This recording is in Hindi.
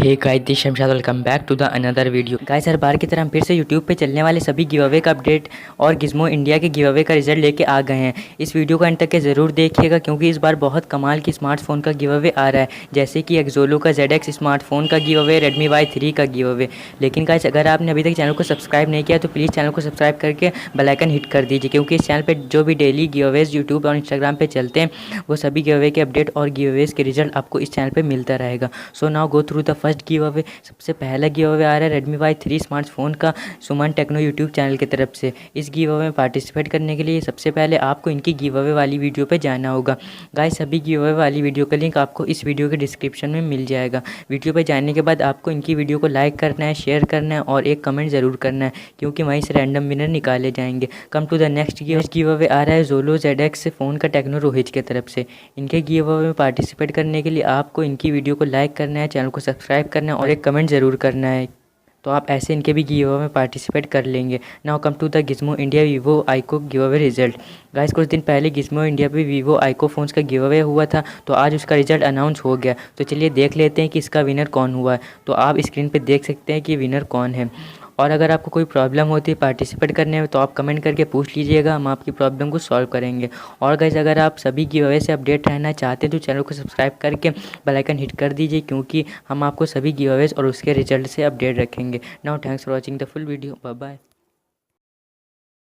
Hey guys, this Shamshad, welcome back to the another video. Guys, हर बार की तरह हम फिर से यूट्यूब पे चलने वाले सभी गिव अवे का अपडेट और गिज़मो इंडिया के गिव अवे का रिजल्ट लेके आ गए हैं। इस वीडियो को अंत तक के ज़रूर देखिएगा क्योंकि इस बार बहुत कमाल की स्मार्टफोन का गिव अवे आ रहा है, जैसे कि Xolo का ZX स्मार्टफोन का गिव अवे, Redmi Y3 का गिव अवे। लेकिन गाइस, अगर आपने अभी तक चैनल को सब्सक्राइब नहीं किया तो प्लीज़ चैनल को सब्सक्राइब करके बेल आइकन हिट कर दीजिए, क्योंकि इस चैनल पर जो भी डेली गिव अवेज यूट्यूब और इंस्टाग्राम पर चलते हैं वो सभी गिव अवे के अपडेट और गिव अवेज के रिजल्ट आपको इस चैनल पर मिलता रहेगा। So now go through the first give away. सबसे पहला गिव अवे आ रहा है Redmi Y3 स्मार्टफोन का सुमन टेक्नो यूट्यूब चैनल की तरफ से। इस गिव अवे में पार्टिसिपेट करने के लिए सबसे पहले आपको इनकी गिव अवे वाली वीडियो पे जाना होगा। गाइस, सभी गिव अवे वाली वीडियो का लिंक आपको इस वीडियो के डिस्क्रिप्शन में मिल जाएगा। वीडियो पे जाने के बाद आपको इनकी वीडियो को लाइक करना है, शेयर करना है और एक कमेंट ज़रूर करना है, क्योंकि वहीं से रैंडम विनर निकाले जाएंगे। Come to the next giveaway आ रहा है Xolo ZX फ़ोन का टेक्नो रुhez की तरफ से। इनके गिव अवे में पार्टिसिपेट करने के लिए आपको इनकी वीडियो को लाइक करना है, चैनल को सब्सक्राइब करना है और एक कमेंट ज़रूर करना है, तो आप ऐसे इनके भी गिव अवे में पार्टिसिपेट कर लेंगे। Now come to the Gizmo India Vivo iQOO giveaway result. Guys, कुछ दिन पहले गिज़मो इंडिया पे वीवो आइको फ़ोन्स का गिव अवे हुआ था, तो आज उसका रिजल्ट अनाउंस हो गया। तो चलिए देख लेते हैं कि इसका विनर कौन हुआ है। तो आप स्क्रीन पे देख सकते हैं कि विनर कौन है। और अगर आपको कोई प्रॉब्लम होती है पार्टिसिपेट करने में तो आप कमेंट करके पूछ लीजिएगा, हम आपकी प्रॉब्लम को सॉल्व करेंगे। और गाइस, अगर आप सभी गिव अवे से अपडेट रहना चाहते हैं तो चैनल को सब्सक्राइब करके बेल आइकन हिट कर दीजिए, क्योंकि हम आपको सभी गिव अवेज और उसके रिजल्ट से अपडेट रखेंगे। Now thanks for watching the full video. Bye bye.